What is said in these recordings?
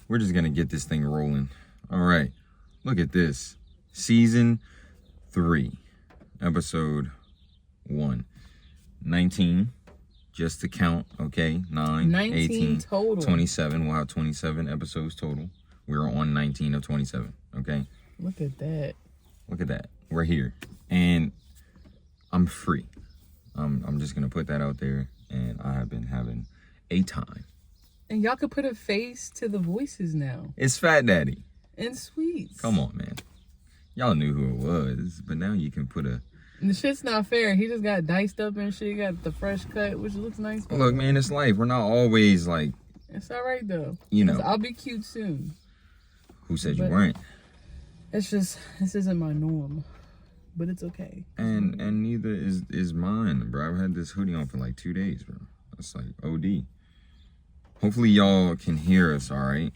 we're just gonna get this thing rolling. All right, look at this. Season 3, episode 1. 19, just to count, okay? 9, 18, total. 27. We'll have 27 episodes total. We're on 19 of 27, okay? Look at that. Look at that. We're here. And I'm free. I'm just gonna put that out there, and I have been having a time. And y'all could put a face to the voices now. It's Fat Daddy. And Sweets. Come on, man. Y'all knew who it was, but now you can put a... And the shit's not fair. He just got diced up and shit. Got the fresh cut, which looks nice. Look, man, it's life. We're not always like... It's all right, though. You know. I'll be cute soon. Who said you weren't? It's just, this isn't my norm. But it's okay. And neither is mine, bro. I've had this hoodie on for like 2 days, bro. That's like OD. Hopefully y'all can hear us, all right?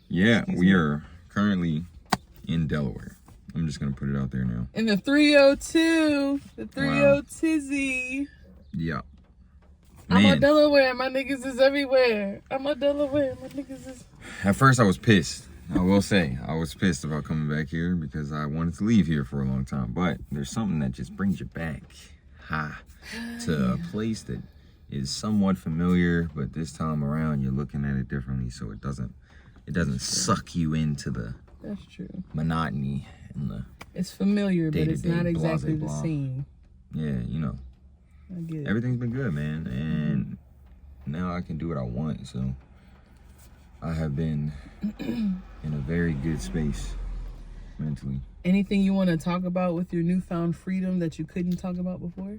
Yeah, we are currently in Delaware. I'm just going to put it out there now. In the 302. The 30 Tizzy. Yeah. I'm a Delaware. My niggas is everywhere. I'm a Delaware. My niggas is... At first, I was pissed. I will say, I was pissed about coming back here because I wanted to leave here for a long time. But there's something that just brings you back to a place that is somewhat familiar, but this time around you're looking at it differently, so it doesn't suck you into the That's true. monotony and the it's familiar, but it's not exactly the same. Yeah, you know. I get it. Everything's been good, man, and now I can do what I want, so I have been in a very good space mentally. Anything you want to talk about with your newfound freedom that you couldn't talk about before?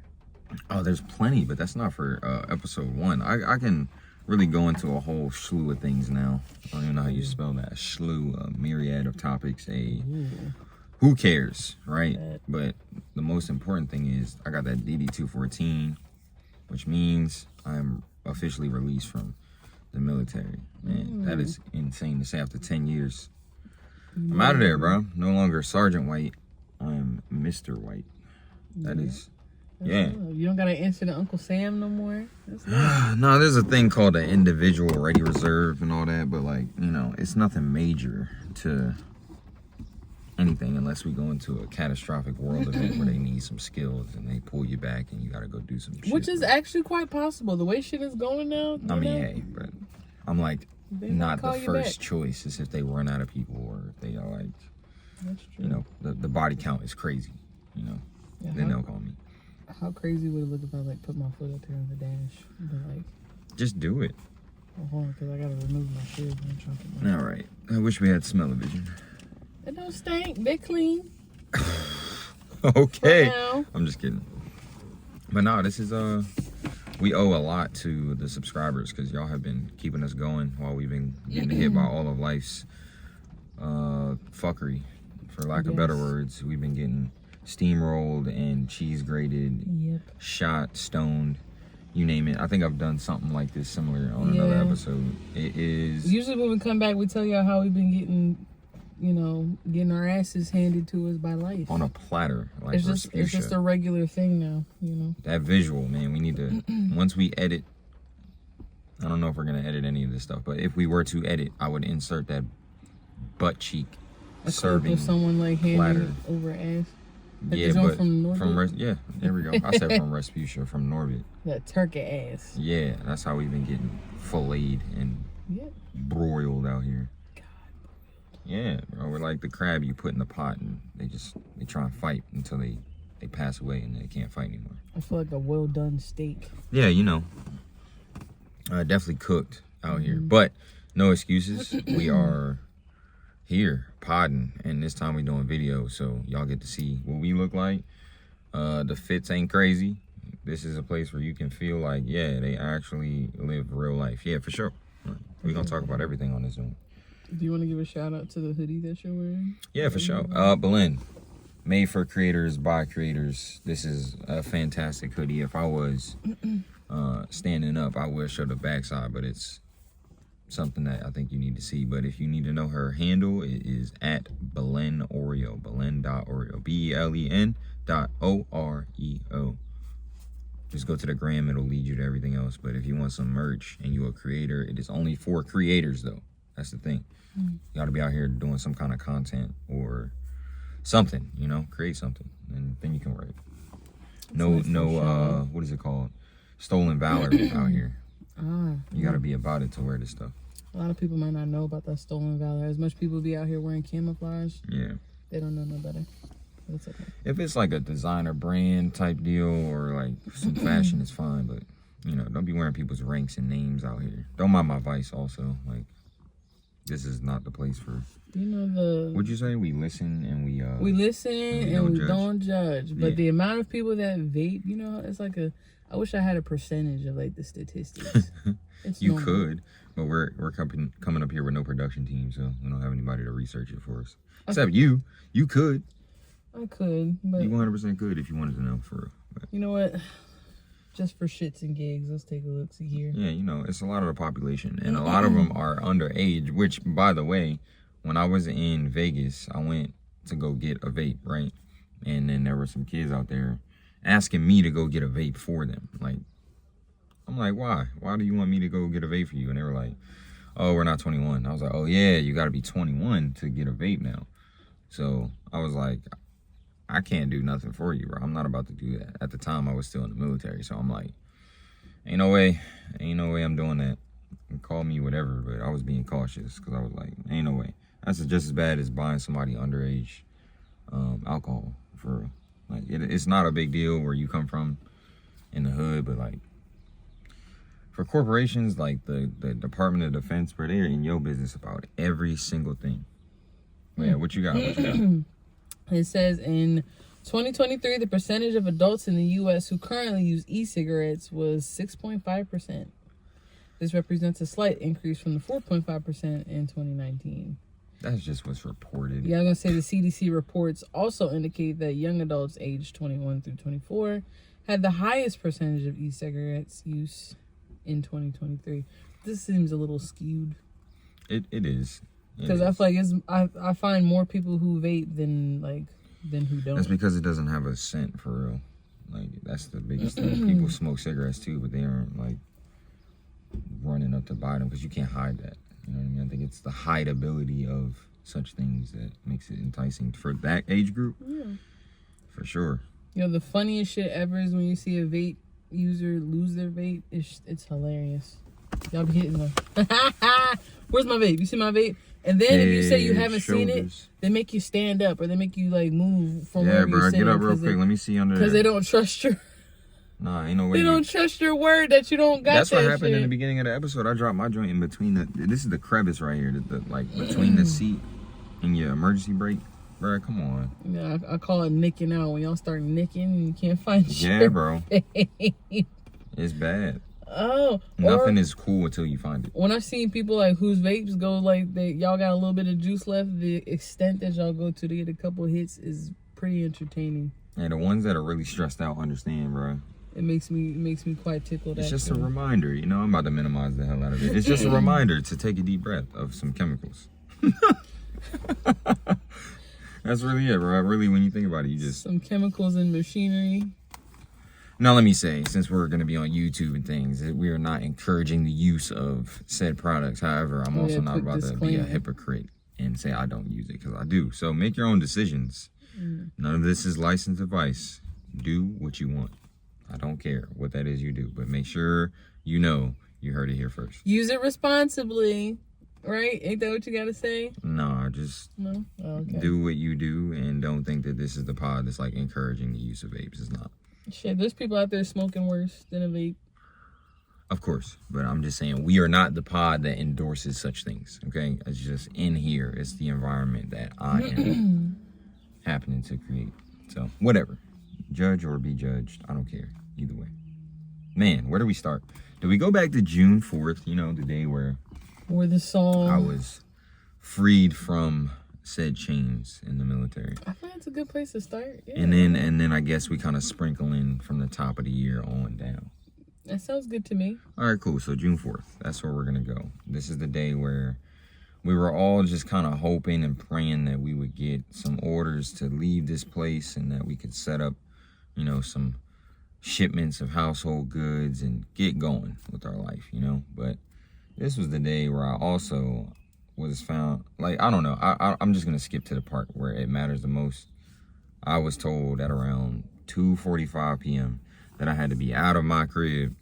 Oh, there's plenty, but that's not for episode 1. I can really go into a whole slew of things now. I don't even know how you spell that. A slew, a myriad of topics. Who cares, right? But the most important thing is I got that DD-214, which means I'm officially released from the military. Man, that is insane to say. After 10 years, I'm out of there, bro. No longer Sergeant White. I am Mr. White. That is... Yeah. You don't got to answer to Uncle Sam no more? No, there's a thing called an individual ready reserve and all that, but like, you know, it's nothing major to anything unless we go into a catastrophic world event where they need some skills and they pull you back and you got to go do some shit. Which is actually quite possible. The way shit is going now. I mean, hey, but I'm like, not the first choice is if they run out of people or if they are like, that's true. You know, the body count is crazy, you know, then they'll call me. How crazy would it look if I like put my foot up here on the dash? But like, just do it. Oh, hold on, because I gotta remove my shoes. All right. I wish we had smell-o-vision. It don't stink. They clean. Okay. I'm just kidding. But no, this is we owe a lot to the subscribers because y'all have been keeping us going while we've been getting hit by all of life's fuckery, for lack of better words. We've been getting steamrolled and cheese grated, shot, stoned, you name it. I think I've done something like this similar on another episode. It is usually when we come back, we tell y'all how we've been getting, you know, getting our asses handed to us by life on a platter. Like it's just a regular thing now, you know. That visual, man. We need to once we edit. I don't know if we're gonna edit any of this stuff, but if we were to edit, I would insert that butt cheek serving someone like handing over ass. Yeah, but there we go. I said from Respucia, from Norbit. That turkey ass. Yeah, that's how we've been getting filleted and broiled out here. God. Yeah, bro, we're like the crab you put in the pot and they try and fight until they pass away and they can't fight anymore. I feel like a well done steak. Yeah, you know, definitely cooked out here, but no excuses. We are here podding, and this time we're doing video, so y'all get to see what we look like. The fits ain't crazy. This is a place where you can feel like, yeah, they actually live real life. Yeah, for sure. We're gonna talk about everything on this Zoom. Do you want to give a shout out to the hoodie that you're wearing? Yeah, for sure. Belen, made for creators by creators. This is a fantastic hoodie. If I was standing up, I would show the backside, but it's something that I think you need to see. But if you need to know her handle, it is at Belen Oreo, Belen.Oreo, BELEN.OREO. Just go to the gram, it'll lead you to everything else. But if you want some merch and you're a creator, it is only for creators though. That's the thing. You gotta be out here doing some kind of content or something, you know, create something, and then you can write. What is it called? Stolen valor out here. You gotta be about it to wear this stuff. A lot of people might not know about that stolen valor. As much people be out here wearing camouflage. Yeah. They don't know no better. That's okay. If it's like a designer brand type deal or like some fashion, it's fine. But, you know, don't be wearing people's ranks and names out here. Don't mind my vice also. Like, this is not the place for... You know What'd you say? We listen and we... we listen and we don't judge. But the amount of people that vape, you know, it's like a... I wish I had a percentage of like the statistics. You could, but we're coming up here with no production team, so we don't have anybody to research it for us. Except you. You could. I could, but... You 100% could if you wanted to know, for real. But, you know what? Just for shits and gigs, let's take a look-see here. Yeah, you know, it's a lot of the population, and a lot of them are underage, which, by the way, when I was in Vegas, I went to go get a vape, right? And then there were some kids out there asking me to go get a vape for them. Like, I'm like, why? Why do you want me to go get a vape for you? And they were like, oh, we're not 21. I was like, oh, yeah, you got to be 21 to get a vape now. So I was like, I can't do nothing for you, bro. I'm not about to do that. At the time, I was still in the military. So I'm like, ain't no way I'm doing that. And call me whatever, but I was being cautious because I was like, ain't no way. That's just as bad as buying somebody underage alcohol, for real. Like, it's not a big deal where you come from in the hood, but like, for corporations like the Department of Defense, bro, they're in your business about every single thing. Yeah, what you got? It says in 2023, the percentage of adults in the U.S. who currently use e-cigarettes was 6.5%. This represents a slight increase from the 4.5% in 2019. That's just what's reported. Yeah, I'm going to say the CDC reports also indicate that young adults aged 21 through 24 had the highest percentage of e-cigarettes use in 2023. This seems a little skewed. It is. Because I feel like I find more people who vape than who don't. That's because it doesn't have a scent, for real. Like, that's the biggest thing. People smoke cigarettes too, but they aren't like running up to buy them because you can't hide that. You know what I mean? I think it's the hideability of such things that makes it enticing for that age group. Yeah. For sure. You know, the funniest shit ever is when you see a vape user lose their vape. It's hilarious. Y'all be hitting them. Where's my vape? You see my vape? And then if you say you haven't seen it, they make you stand up or they make you like move from wherever you're sitting. Yeah, bro, get up real quick. Let me see under there. Because they don't trust your... Nah, ain't no way. They don't trust your word that you don't got. That's what happened in the beginning of the episode. I dropped my joint in between the... This is the crevice right here. Like between the seat and your emergency brake. Bro, come on. Yeah, I call it nicking out. When y'all start nicking and you can't find your Yeah, bro. It's bad. Oh, nothing is cool until you find it. When I've seen people like whose vapes go like y'all got a little bit of juice left, the extent that y'all go to get a couple hits is pretty entertaining. Yeah, the ones that are really stressed out understand, bro. It makes me quite tickled. It's just a reminder, you know. I'm about to minimize the hell out of it. It's just a reminder to take a deep breath of some chemicals. That's really it, bro. Really, when you think about it, you just some chemicals and machinery. Now, let me say, since we're going to be on YouTube and things, we are not encouraging the use of said products. However, I'm also not about to be a hypocrite and say I don't use it, because I do. So make your own decisions. None of this is licensed advice. Do what you want. I don't care what that is you do, but make sure you know you heard it here first. Use it responsibly, right? Ain't that what you got to say? No, just do what you do, and don't think that this is the pod that's like encouraging the use of vapes. It's not. Shit, there's people out there smoking worse than a vape. Of course, but I'm just saying we are not the pod that endorses such things, okay? It's just in here. It's the environment that I am happening to create. So, whatever. Judge or be judged. I don't care. Either way. Man, where do we start? Do we go back to June 4th, you know, the day where the song I was freed from said chains in the military? I think that's a good place to start. Yeah. And then I guess we kind of sprinkle in from the top of the year on down. That sounds good to me. All right, cool. So June 4th, that's where we're going to go. This is the day where we were all just kind of hoping and praying that we would get some orders to leave this place and that we could set up, you know, some shipments of household goods and get going with our life, you know. But this was the day where I also was found, like, I don't know, I'm just gonna skip to the part where it matters the most. I was told at around 2:45 p.m. that I had to be out of my crib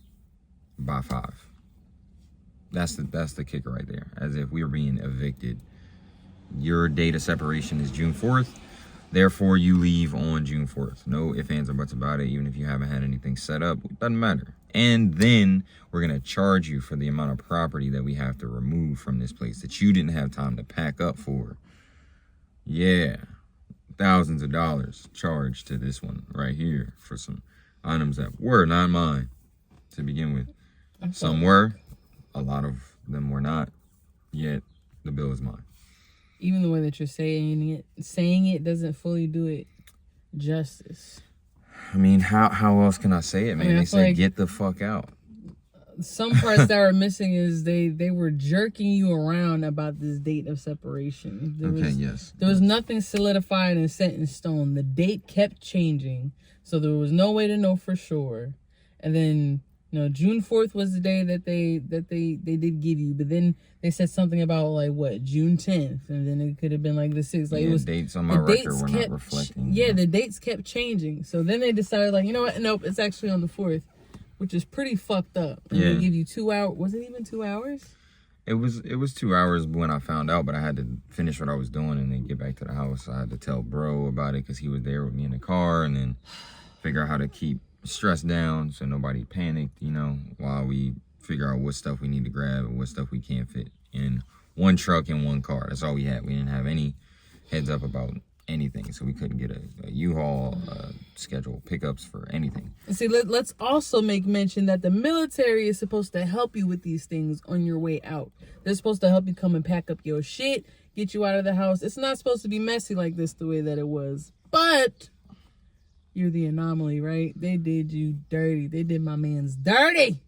by 5. That's the kicker right there. As if we were being evicted. Your date of separation is June 4th. Therefore, you leave on June 4th. No ifs, ands, or buts about it. Even if you haven't had anything set up, it doesn't matter. And then we're going to charge you for the amount of property that we have to remove from this place that you didn't have time to pack up for. Yeah. Thousands of dollars charged to this one right here for some items that were not mine to begin with. Some were. A lot of them were not. Yet the bill is mine. Even the way that you're saying it doesn't fully do it justice. I mean, how else can I say it, man? They said, like, get the fuck out. Some parts that are missing is they were jerking you around about this date of separation. There was nothing solidified and set in stone. The date kept changing, so there was no way to know for sure. And then, June 4th was the day that they did give you, but then they said something about, like, what, June 10th, and then it could have been like the 6th. Like, it was dates on my record were not reflecting. Yeah, the dates kept changing. So then they decided, like, you know what? Nope, it's actually on the 4th, which is pretty fucked up. And they give you 2 hours. Was it even 2 hours? It was 2 hours when I found out, but I had to finish what I was doing and then get back to the house. I had to tell bro about it because he was there with me in the car, and then figure out how to keep stress down so nobody panicked, while we figure out what stuff we need to grab and what stuff we can't fit in one truck and one car. That's all we had. We didn't have any heads up about anything, so we couldn't get a U-Haul, schedule pickups for anything. And see, let's also make mention that the military is supposed to help you with these things on your way out. They're supposed to help you come and pack up your shit, get you out of the house. It's not supposed to be messy like this the way that it was, but you're the anomaly, right? They did you dirty. They did my man's dirty.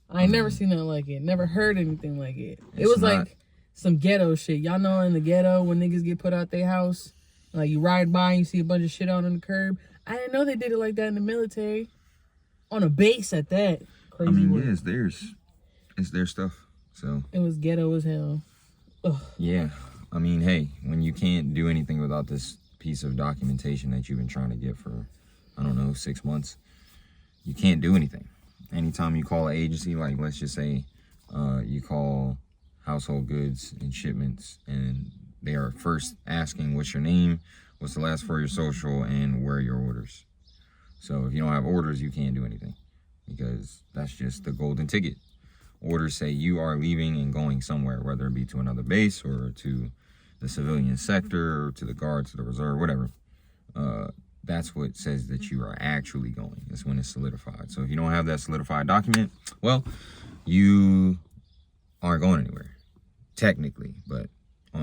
I ain't never seen nothing like it. Never heard anything like it. It was like some ghetto shit. Y'all know in the ghetto when niggas get put out their house, like you ride by and you see a bunch of shit out on the curb. I didn't know they did it like that in the military. On a base at that. Crazy work. Yeah, it's theirs. It's their stuff. So it was ghetto as hell. Ugh. Yeah. I mean, hey, when you can't do anything without this piece of documentation that you've been trying to get for, 6 months, you can't do anything. Anytime you call an agency, like let's just say you call household goods and shipments, and they are first asking what's your name, what's the last 4 of your social, and where are your orders. So if you don't have orders, you can't do anything, because that's just the golden ticket. Orders say you are leaving and going somewhere, whether it be to another base or to the civilian sector, or to the guards, to the reserve, whatever. That's what says that you are actually going. That's when it's solidified. So if you don't have that solidified document, well, you aren't going anywhere, technically. But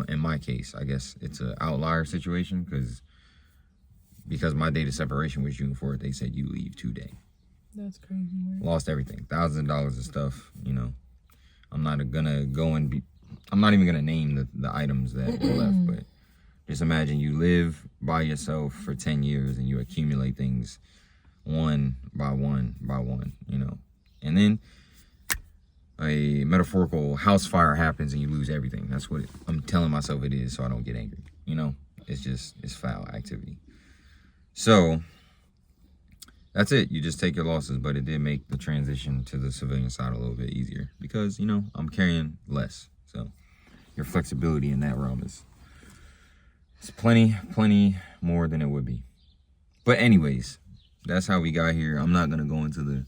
in my case, I guess it's an outlier situation, because my date of separation was June 4th. They said you leave today. That's crazy. Right? Lost everything, thousands of dollars of stuff. I'm not gonna go and I'm not even gonna name the items that were left, but just imagine you live by yourself for 10 years and you accumulate things one by one by one, and then a metaphorical house fire happens and you lose everything. That's what I'm telling myself it is, so I don't get angry. It's foul activity. So that's it. You just take your losses, but it did make the transition to the civilian side a little bit easier because, I'm carrying less. So your flexibility in that realm is plenty more than it would be. But anyways, that's how we got here. I'm not going to go into the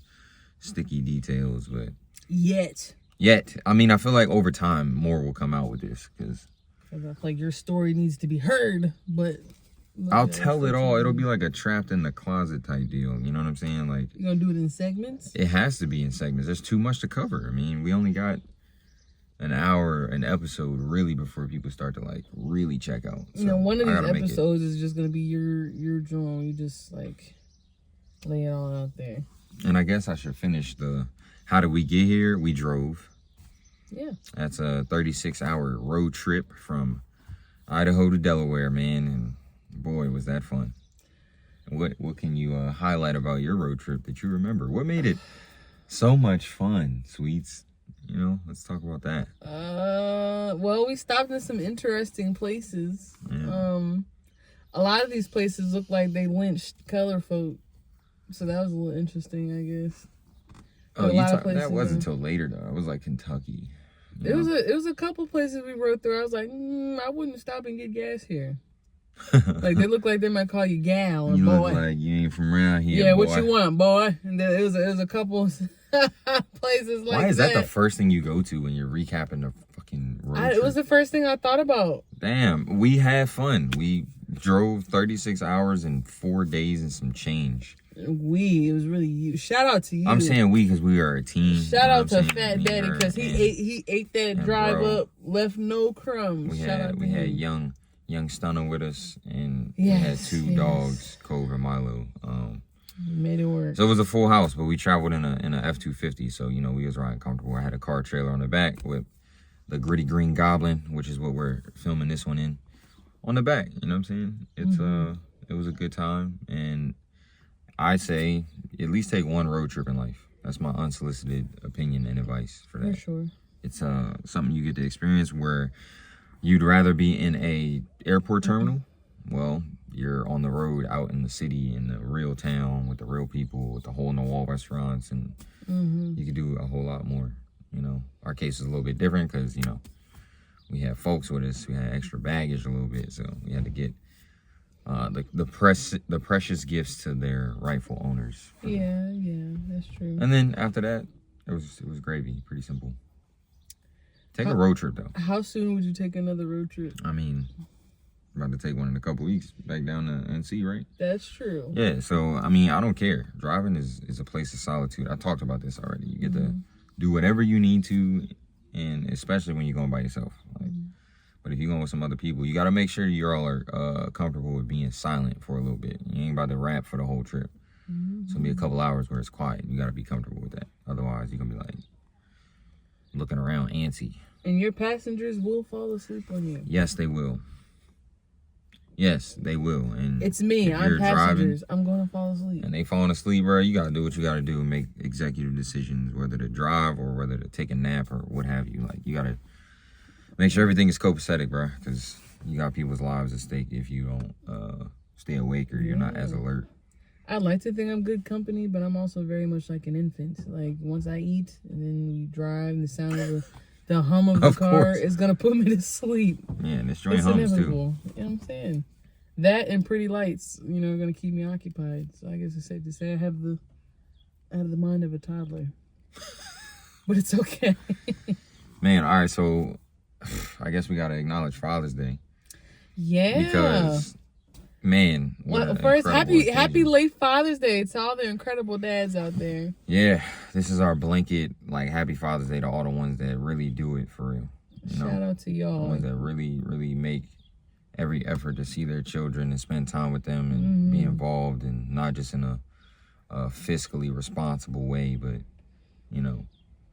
sticky details, but Yet. I mean, I feel like over time, more will come out with this, because I feel like your story needs to be heard, but I'll tell it all. It'll be like a trapped in the closet type deal. You know what I'm saying? Like, you gonna do it in segments? It has to be in segments. There's too much to cover. I mean, we only got an hour an episode really before people start to like really check out. So one of these episodes is just gonna be your drawing. You just like lay it all out there. And I guess I should finish the how did we get here? We drove. Yeah. That's a 36-hour road trip from Idaho to Delaware, man, and boy, was that fun. What can you highlight about your road trip that you remember? What made it so much fun, Sweets? You know, let's talk about that. Well, we stopped in some interesting places. Yeah. A lot of these places look like they lynched color folk, so that was a little interesting, I guess. Oh, that wasn't until later though. It was like Kentucky. It was a couple places we rode through. I was like, I wouldn't stop and get gas here. Like they look like they might call you gal or you boy. Look like you ain't from around here. Yeah, boy. what you want, boy? And there was a couple places like that. Why is that the first thing you go to when you're recapping the fucking road trip? It was the first thing I thought about. Damn, we had fun. We drove 36 hours and 4 days and some change. It was really you. Shout out to you. I'm saying we because we are a team. Shout out to Fat Daddy because he ate that drive up, left no crumbs. We had young Stunner with us, and we had two dogs, Cove and Milo. Made it work. So it was a full house, but we traveled in a F-250, so you know we was riding comfortable. I had a car trailer on the back with the Gritty Green Goblin, which is what we're filming this one in, on the back. You know what I'm saying? It's it was a good time, and I say at least take one road trip in life. That's my unsolicited opinion and advice for that. For sure. It's something you get to experience where you'd rather be in a airport terminal. Well, you're on the road out in the city, in the real town, with the real people, with the hole-in-the-wall restaurants, and you could do a whole lot more. You know, our case is a little bit different because, you know, we had folks with us. We had extra baggage a little bit, so we had to get the precious gifts to their rightful owners. Yeah, that's true. And then after that, it was gravy. Pretty simple. Take a road trip though. How soon would you take another road trip? I mean, I'm about to take one in a couple weeks back down to NC, right? That's true. Yeah, so I mean, I don't care. Driving is a place of solitude. I talked about this already. You get to do whatever you need to, and especially when you're going by yourself. Like, but if you're going with some other people, you got to make sure you all are comfortable with being silent for a little bit. You ain't about to rap for the whole trip. It's gonna be a couple hours where it's quiet. You got to be comfortable with that. Otherwise, you're gonna be like looking around antsy. And your passengers will fall asleep on you. Yes, they will. Yes, they will. And it's me. I'm passengers. I'm going to fall asleep. And they falling asleep, bro. You got to do what you got to do and make executive decisions, whether to drive or whether to take a nap or what have you. Like, you got to make sure everything is copacetic, bro, because you got people's lives at stake if you don't stay awake or you're not as alert. I like to think I'm good company, but I'm also very much like an infant. Like, once I eat and then we drive, and the sound of the hum of the car is going to put me to sleep. Yeah, and this joint hums too. You know what I'm saying? That and pretty lights, you know, are going to keep me occupied. So I guess it's safe to say I have the mind of a toddler. But it's okay. Man, all right, so I guess we got to acknowledge Father's Day. Yeah. Because, man, well, first, happy late Father's Day to all the incredible dads out there. Yeah, this is our blanket, like, happy Father's Day to all the ones that really do it for real. You know? Shout out to y'all. The ones that really, really make every effort to see their children and spend time with them and be involved, and not just in a fiscally responsible way, but, you know,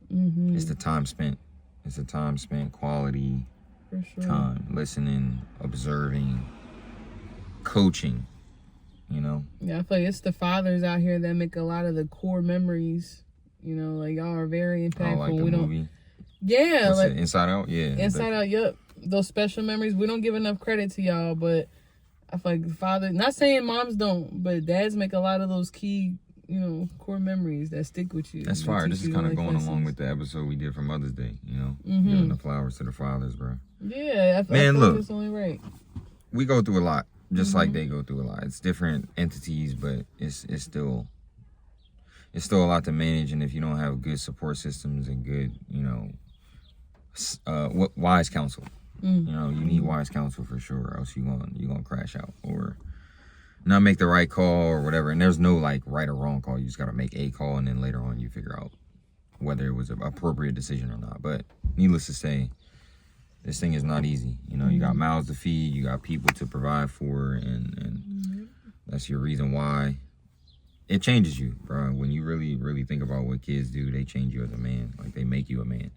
it's the time spent. It's the time spent, quality time, listening, observing, coaching, you know? Yeah, I feel like it's the fathers out here that make a lot of the core memories. You know, like, y'all are very impactful. Like the movie. Yeah. What's like it, Inside Out? Yeah. Inside Out, yep. Those special memories. We don't give enough credit to y'all, but I feel like father, not saying moms don't, but dads make a lot of those key, you know, core memories that stick with you. That's fire. This is kind of going along with the episode we did for Mother's Day, you know? Giving the flowers to the fathers, bro. Yeah. Man, look. It's only right. We go through a lot, just like they go through a lot. It's different entities, but it's still a lot to manage. And if you don't have good support systems and good, you know, wise counsel, you know, you need wise counsel for sure, or else you're gonna crash out or not make the right call or whatever. And there's no like right or wrong call. You just gotta make a call, and then later on you figure out whether it was an appropriate decision or not. But needless to say, this thing is not easy. You know, you got mouths to feed, you got people to provide for, and that's your reason why. It changes you, bro. When you really, really think about what kids do, they change you as a man. Like, they make you a man.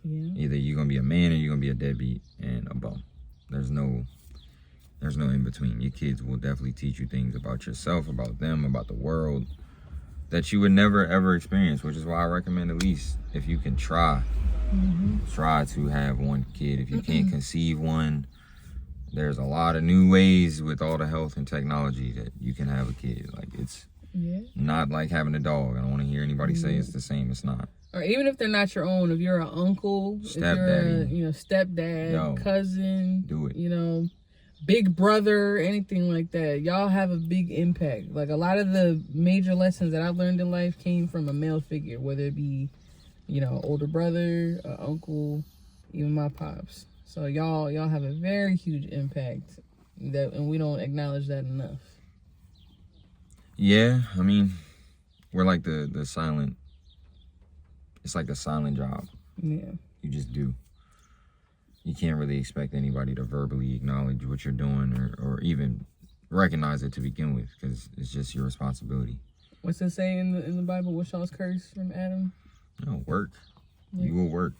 Yeah. Either you're going to be a man or you're going to be a deadbeat and a bum. There's no There's no in between. Your kids will definitely teach you things about yourself, about them, about the world that you would never ever experience, which is why I recommend, at least if you can try to have one kid. If you can't conceive one, there's a lot of new ways with all the health and technology that you can have a kid. Like, it's not like having a dog. I don't want to hear anybody say it's the same. It's not. Or even if they're not your own, if you're an uncle, if you're a, stepdad, cousin, do it. Big brother, anything like that, y'all have a big impact. Like, a lot of the major lessons that I've learned in life came from a male figure, whether it be, older brother, uncle, even my pops. So y'all have a very huge impact, and we don't acknowledge that enough. Yeah, I mean, we're like the silent. It's like a silent job. Yeah, you just do. You can't really expect anybody to verbally acknowledge what you're doing or even recognize it to begin with, because it's just your responsibility. What's it say in the Bible? What's y'all's curse from Adam? Work. Yeah. You will work.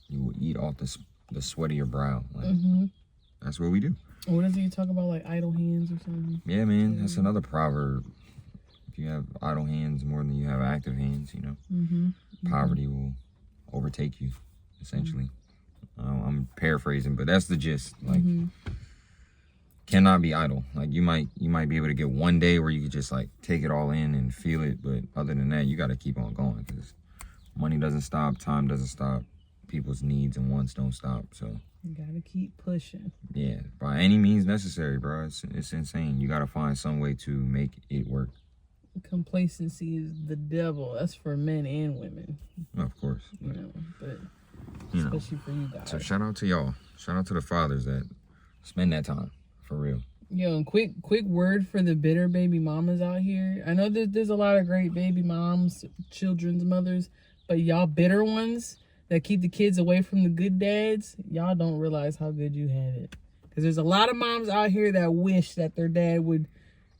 You will eat off the sweat of your brow. Like, that's what we do. What is it you talk about, like idle hands or something? Yeah, man. That's another proverb. If you have idle hands more than you have active hands, poverty will overtake you, essentially. I'm paraphrasing, but that's the gist. Like, cannot be idle. Like, you might be able to get one day where you could just like take it all in and feel it, but other than that, you got to keep on going, because money doesn't stop, time doesn't stop, people's needs and wants don't stop. So you gotta keep pushing. Yeah, by any means necessary, bro. It's insane. You gotta find some way to make it work. Complacency is the devil. That's for men and women. Of course. But especially for you guys. So shout out to y'all. Shout out to the fathers that spend that time, for real. Yo, and quick word for the bitter baby mamas out here. I know that there's a lot of great baby moms, children's mothers, but y'all bitter ones that keep the kids away from the good dads, y'all don't realize how good you had it. Because there's a lot of moms out here that wish that their dad would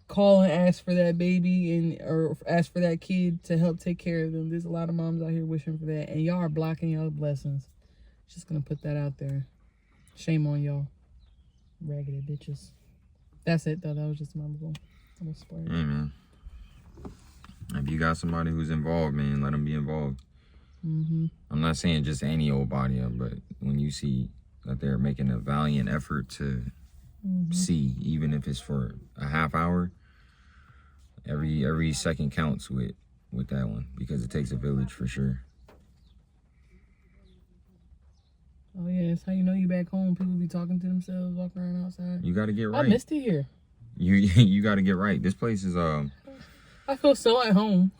call and ask for that baby or ask for that kid to help take care of them. There's a lot of moms out here wishing for that, and y'all are blocking y'all blessings. Just gonna put that out there. Shame on y'all, raggedy bitches. That's it though. That was just my little story. Hey man, if you got somebody who's involved, man, let them be involved. I'm not saying just any old body up, but when you see that they're making a valiant effort to see, even if it's for a half hour, every second counts with that one, because it takes a village for sure. Oh yeah, that's how you know you back home. People be talking to themselves, walking around outside. You got to get right. I missed it here. You got to get right. This place is I feel so at home.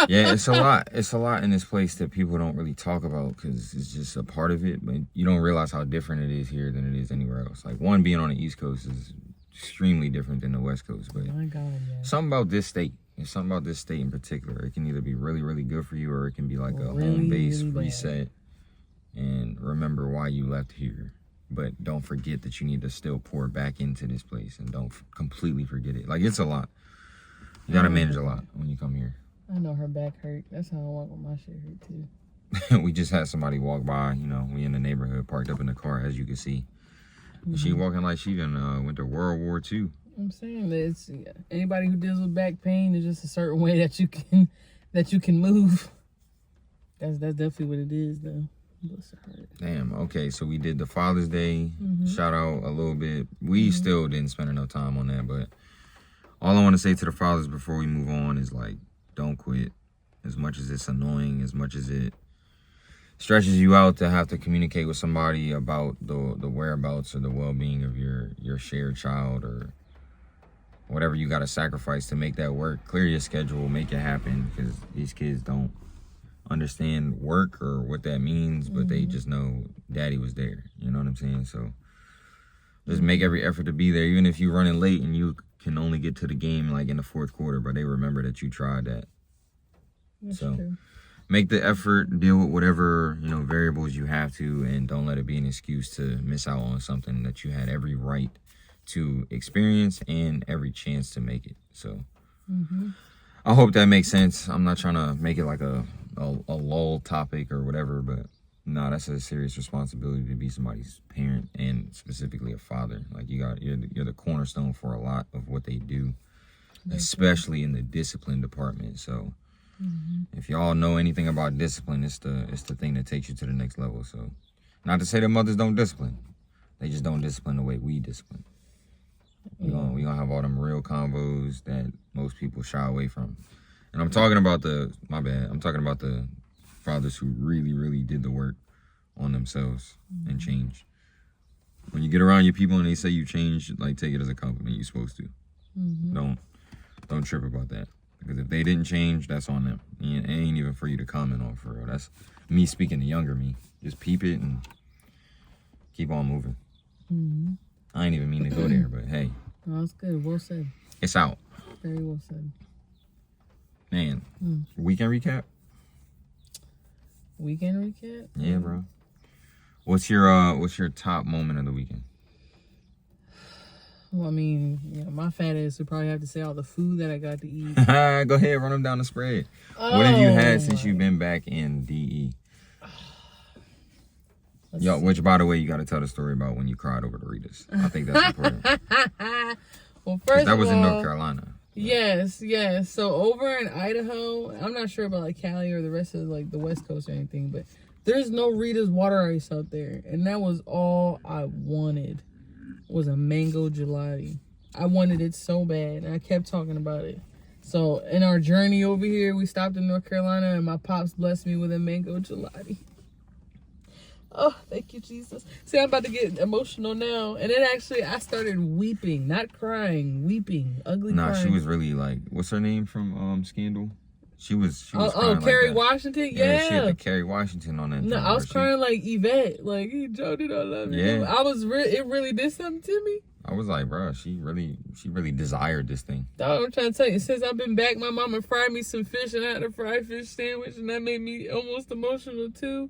Yeah, it's a lot. It's a lot in this place that people don't really talk about, because it's just a part of it. But you don't realize how different it is here than it is anywhere else. Like, one, being on the East Coast is extremely different than the West Coast. But my God, yeah. Something about this state. It's something about this state in particular. It can either be really, really good for you, or it can be like a home base reset. And remember why you left here. But don't forget that you need to still pour back into this place, and don't completely forget it. Like, it's a lot. You got to manage a lot when you come here. I know her back hurt. That's how I walk with my shit hurt too. We just had somebody walk by. We in the neighborhood, parked up in the car, as you can see. She walking like she done went to World War II. I'm saying that it's anybody who deals with back pain is just a certain way that you can move. That's definitely what it is, though. Damn. Okay, so we did the Father's Day shout out a little bit. We still didn't spend enough time on that, but all I want to say to the fathers before we move on is, like, don't quit. As much as it's annoying, as much as it stresses you out to have to communicate with somebody about the whereabouts or the well-being of your shared child, or whatever you got to sacrifice to make that work. Clear your schedule, make it happen, because these kids don't understand work or what that means, but they just know daddy was there. You know what I'm saying? So just make every effort to be there, even if you're running late and you can only get to the game like in the fourth quarter, but they remember that you tried that. That's so true. Make the effort, deal with whatever variables you have to, and don't let it be an excuse to miss out on something that you had every right to experience and every chance to make it. So I hope that makes sense. I'm not trying to make it like a lull topic or whatever, but No, that's a serious responsibility to be somebody's parent and specifically a father. Like you're the cornerstone for a lot of what they do, especially in the discipline department. So if y'all know anything about discipline, it's the thing that takes you to the next level. So not to say that mothers don't discipline. They just don't discipline the way we discipline. We gonna have all them real combos that most people shy away from. And I'm talking about I'm talking about the fathers who really, really did the work on themselves and changed. When you get around your people and they say you changed, like, take it as a compliment. You're supposed to. Don't trip about that. Because if they didn't change, that's on them. It ain't even for you to comment on, for real. That's me speaking to younger me. Just peep it and keep on moving. I ain't even mean to go there, but hey. No, that's good. Well said. It's out. Very well said. Man, weekend recap? Weekend recap? Yeah, bro. What's your top moment of the weekend? Well, I mean, my fat ass would probably have to say all the food that I got to eat. Go ahead, run them down the spread. What have you had since you've been back in DE? Yo, which, by the way, you got to tell the story about when you cried over Doritos. I think that's important. Well, first that was of all, in North Carolina. Yes. So over in Idaho, I'm not sure about like Cali or the rest of like the West Coast or anything, but there's no Rita's water ice out there, and that was all I wanted. Was a mango gelati. I wanted it so bad, and I kept talking about it. So in our journey over here, we stopped in North Carolina, and my pops blessed me with a mango gelati. Oh, thank you, Jesus. See, I'm about to get emotional now. And then actually, I started weeping, not crying, weeping, ugly crying. She was really like, what's her name from Scandal? She was crying Kerry like Washington? Yeah, she had the Kerry Washington on that. No, I was crying like Yvette. Like, hey, Jody, I love you. Yeah. It really did something to me. I was like, bro, she really desired this thing. Dog, I'm trying to tell you, since I've been back, my mama fried me some fish, and I had a fried fish sandwich, and that made me almost emotional too.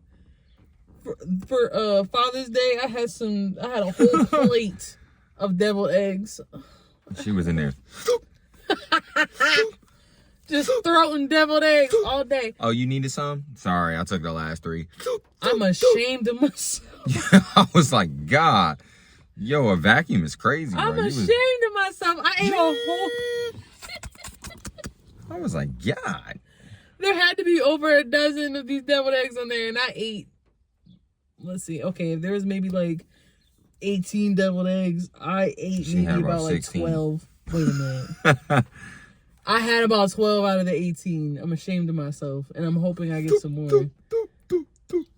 For Father's Day, I had a whole plate of deviled eggs. She was in there. Just throwing deviled eggs all day. Oh, you needed some? Sorry, I took the last 3. I'm ashamed of myself. I was like, God, yo, a vacuum is crazy, bro. I'm ashamed of myself. I ate a whole... I was like, God. There had to be over a dozen of these deviled eggs on there, and I ate... Let's see. Okay, if there was maybe like 18 deviled eggs, I ate maybe about like 12. Wait a minute. I had about 12 out of the 18. I'm ashamed of myself, and I'm hoping I get some more.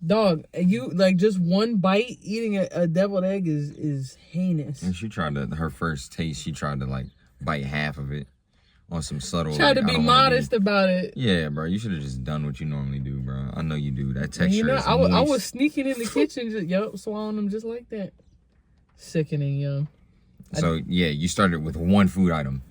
Dog, you like just one bite eating a deviled egg is heinous. And she tried to, her first taste, she tried to like bite half of it on some subtle. Tried to be modest about it. Yeah, bro. You should have just done what you normally do, bro. I know you do. That texture is I was sneaking in the kitchen, just swallowing them just like that. Sickening, yo. So yeah, you started with one food item.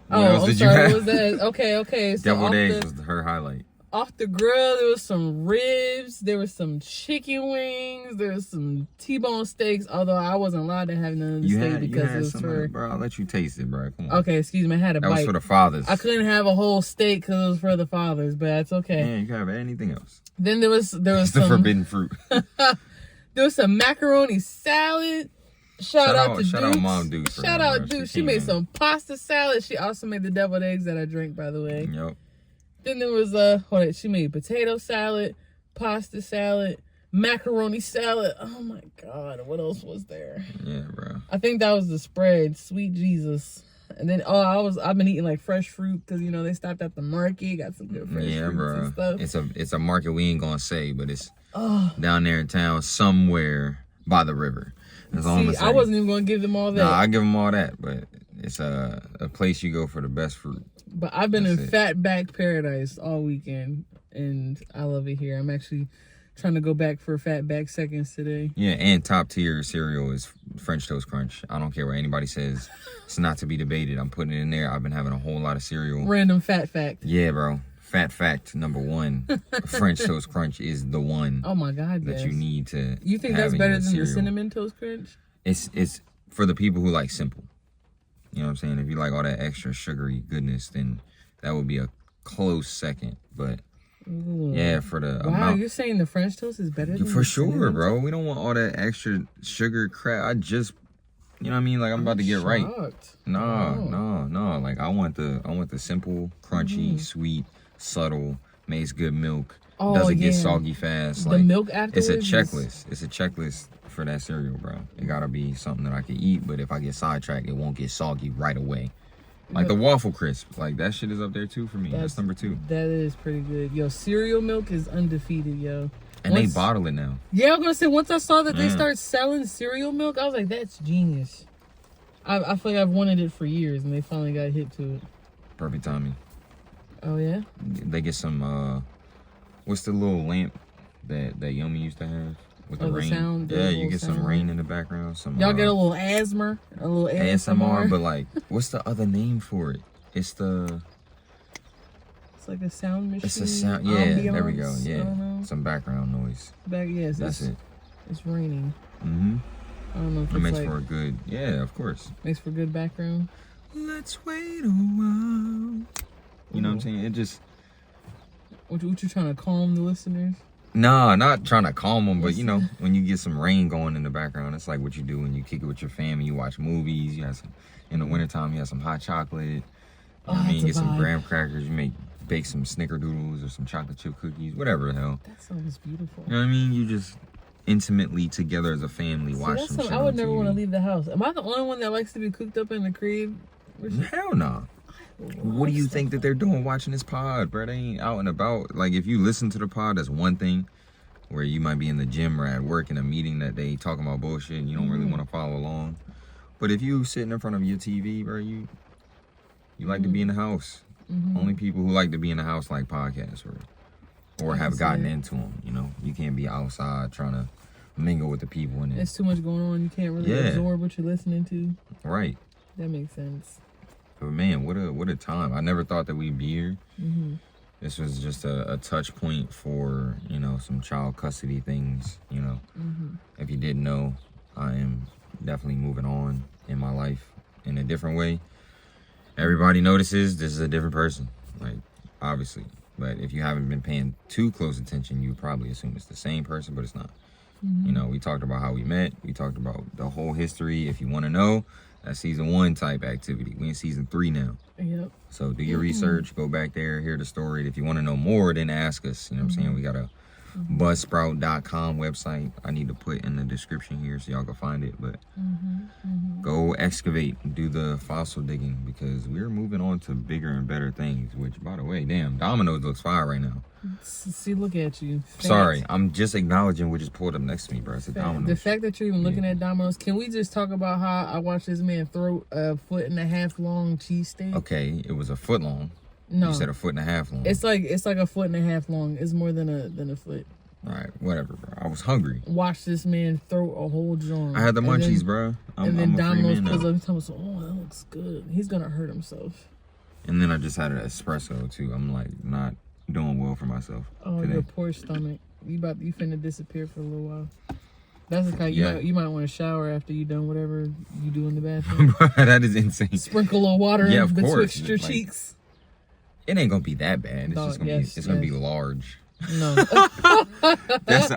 What else did you have? What was that? Okay. So deviled eggs was her highlight. Off the grill, there was some ribs, there was some chicken wings, there was some T-bone steaks. Although I wasn't allowed to have none of the steak because it was for. Bro, I'll let you taste it, bro. Come on. Okay, excuse me, I had a bite. That was for the fathers. I couldn't have a whole steak because it was for the fathers, but that's okay. Yeah, you can have anything else. Then there was it's the forbidden fruit. There was some macaroni salad. Shout out Mom Dukes. Shout out Dukes. She made some pasta salad. She also made the deviled eggs that I drank, by the way. Yep. Then there was she made potato salad, pasta salad, macaroni salad. Oh my God, what else was there? Yeah, bro. I think that was the spread. Sweet Jesus. And then I've been eating like fresh fruit because they stopped at the market, got some good fresh fruits and stuff. It's a market we ain't gonna say, but it's down there in town somewhere by the river. That's all I'm gonna say. I wasn't even gonna give them all that. Nah, I give them all that, but it's a place you go for the best fruit. But I've been in Fat Back Paradise all weekend, and I love it here. I'm actually trying to go back for Fat Back seconds today. Yeah, and top tier cereal is French Toast Crunch. I don't care what anybody says. It's not to be debated. I'm putting it in there. I've been having a whole lot of cereal. Random fat fact. Yeah, bro. Fat fact number 1. French Toast Crunch is the one. Oh my God, that you need to. You think that's better than the Cinnamon Toast Crunch? It's for the people who like simple. You know what I'm saying? If you like all that extra sugary goodness, then that would be a close second. But Ooh. Yeah, for the wow, amount. You're saying the French toast is better than For the sure, cinnamon bro. toast? We don't want all that extra sugar crap. I just, you know what I mean? Like I'm about to get right. No. Like I want the simple, crunchy, sweet, subtle, makes good milk. Doesn't get soggy fast. The Like milk afterwards. it's a checklist. It's a checklist for that cereal, bro. It gotta be something that I can eat, but if I get sidetracked, it won't get soggy right away. Like the waffle crisp, like that shit is up there too for me. That's number 2. That is pretty good. Yo, cereal milk is undefeated, yo. And they bottle it now. Yeah, I'm gonna say once I saw that they start selling cereal milk, I was like, that's genius. I feel like I've wanted it for years, and they finally got hip to it. Perfect timing. Oh yeah. They get some. What's the little lamp that Yummy used to have with the rain? Sound, yeah, you get some rain in the background. Some y'all get a little asthma, a little ASMR. But like, what's the other name for it? It's like a sound machine. It's a sound. Yeah, ambiance, there we go. Yeah, some background noise. Yes, that's it. It's raining. Mm-hmm. I don't know if it makes for a good. Yeah, of course. Makes for good background. Let's wait a while. You know what I'm saying? It just. What you trying to calm the listeners? Nah, not trying to calm them, but you know, when you get some rain going in the background, it's like what you do when you kick it with your family. You watch movies. You have some in the wintertime. You have some hot chocolate. You know what I mean? Get some graham crackers. You bake some snickerdoodles or some chocolate chip cookies, whatever the hell. That sounds beautiful. You know what I mean? You just intimately together as a family watch some shit. I would never want to leave the house. Am I the only one that likes to be cooked up in the crib? Hell no. What do you think that they're doing watching this pod, bro? They ain't out and about. Like, if you listen to the pod, that's one thing. Where you might be in the gym or at work in a meeting that they talking about bullshit and you don't really want to follow along. But if you sitting in front of your TV, bro, you like to be in the house. Only people who like to be in the house like podcasts or have gotten into them. You know, you can't be outside trying to mingle with the people in it. There's too much going on. You can't really absorb what you're listening to. Right. That makes sense. But man, what a time. I never thought that we'd be here. This was just a touch point for, you know, some child custody things, you know. If you didn't know, I am definitely moving on in my life in a different way. Everybody notices this is a different person, like, obviously. But if you haven't been paying too close attention, you would probably assume it's the same person, but it's not. You know, we talked about how we met. We talked about the whole history. If you want to know, that's season 1 type activity. We in season 3 now. Yep. So do your research, go back there, hear the story. If you want to know more, then ask us. You know what I'm saying? We got a buzzsprout.com website I need to put in the description here so y'all can find it. But go excavate and do the fossil digging because we're moving on to bigger and better things. Which, by the way, damn, Domino's looks fire right now. See, look at you. Sorry, I'm just acknowledging what just pulled up next to me, bro. It's a Domino's. The fact that you're even looking at Domino's, can we just talk about how I watched this man throw a 1.5 foot long cheesesteak? Okay, it was a foot long. No, you said a 1.5 foot long. It's like a 1.5 foot long. It's more than a foot. All right, whatever, bro. I was hungry. Watch this man throw a whole joint. I had the munchies, bro. And then Domino's pulls up and tells us, "Oh, that looks good." He's gonna hurt himself. And then I just had an espresso too. I'm like not doing well for myself. Oh, today. Your poor stomach. You finna disappear for a little while. That's the kind you might want to shower after you done whatever you do in the bathroom. That is insane. Sprinkle a little water in betwixt your cheeks. It ain't gonna be that bad. It's just gonna gonna be large. No.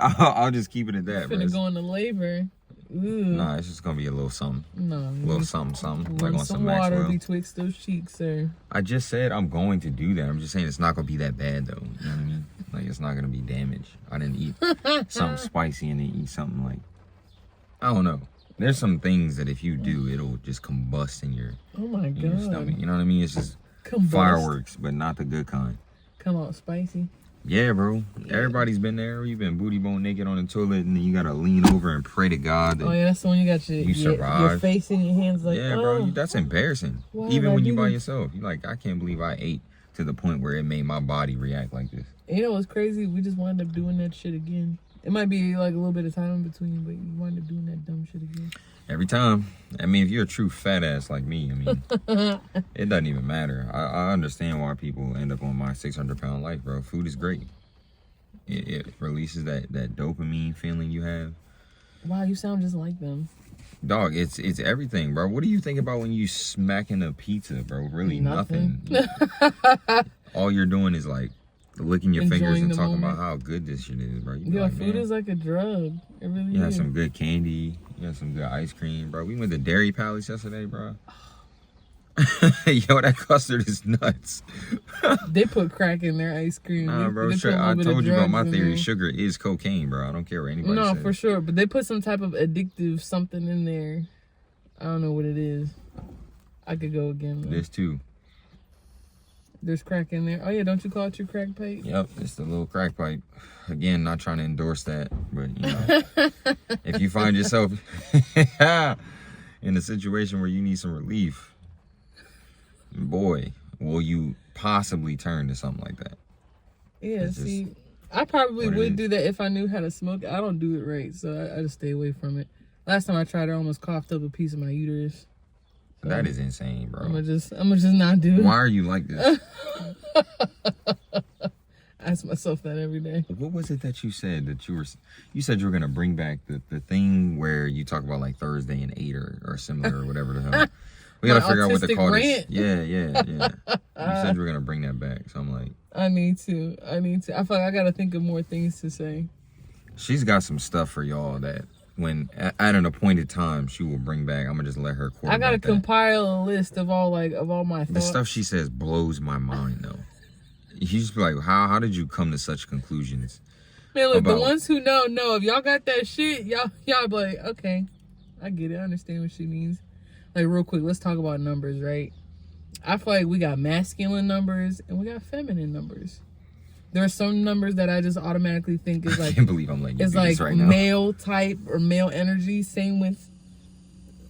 I'll just keep it at that. Finna go into labor. Ooh. Nah, it's just gonna be a little something. No. A little something. Like on some water Maxwell. Betwixt those cheeks, sir. I just said I'm going to do that. I'm just saying it's not gonna be that bad though. You know what I mean? Like it's not gonna be damaged. I didn't eat something spicy and then eat something like I don't know. There's some things that if you do, it'll just combust in your stomach. You know what I mean? It's just fireworks, but not the good kind. Come out spicy. Yeah, bro. Everybody's been there. You've been booty bone naked on the toilet, and then you gotta lean over and pray to God. That that's the one you got your face in your hands like. Yeah, bro. That's embarrassing. Even when you by yourself, you're like, I can't believe I ate to the point where it made my body react like this. You know what's crazy? We just wound up doing that shit again. It might be like a little bit of time in between, but you wind up doing that dumb shit again. Every time. I mean, if you're a true fat ass like me, I mean, it doesn't even matter. I understand why people end up on my 600-pound life, bro. Food is great. It releases that dopamine feeling you have. Wow, you sound just like them. Dog, it's everything, bro. What do you think about when you smacking a pizza, bro? Really nothing. All you're doing is like licking your fingers Enjoying and the talking moment. about how good this shit is, bro. You be Yeah, like, food man, is like a drug. It really you had is. some good candy. You had some good ice cream, bro. We went to Dairy Palace yesterday, bro. Yo, that custard is nuts. They put crack in their ice cream. Nah, bro. They put a I little bit of told you about my drugs in theory. there. Sugar is cocaine, bro. I don't care what anybody No, says. for sure. But they put some type of addictive something in there. I don't know what it is. I could go again. Though. This too. There's crack in there. Oh yeah, don't you call it your crack pipe? Yep, it's the little crack pipe. Again, not trying to endorse that, but you know, if you find yourself in a situation where you need some relief, boy, will you possibly turn to something like that. Yeah, It's just see, I probably what it would is. do that if I knew how to smoke. I don't do it right, so I just stay away from it. Last time I tried it, I almost coughed up a piece of my uterus. So That is insane, bro. I'm gonna just not do it. Why are you like this? I ask myself that every day. What was it that you said you said you were gonna bring back the thing where you talk about like Thursday and 8 or similar or whatever the hell. We gotta My figure out what to autistic call rant? this. Yeah. You said you were gonna bring that back, so I'm like, I need to. I feel like I gotta think of more things to say. she's got some stuff for y'all that when at an appointed time she will bring back. I'm gonna just let her quarterback I gotta that. compile a list of all my thoughts. The stuff she says blows my mind though. You just be like, how did you come to such conclusions? Man, look, the about- ones who know. If y'all got that shit, y'all be like, okay, I get it. I understand what she means. Like, real quick, let's talk about numbers, right? I feel like we got masculine numbers and we got feminine numbers. There are some numbers that I just automatically think is I like, can't believe I'm letting you it's do like this right now. male type or male energy. Same with,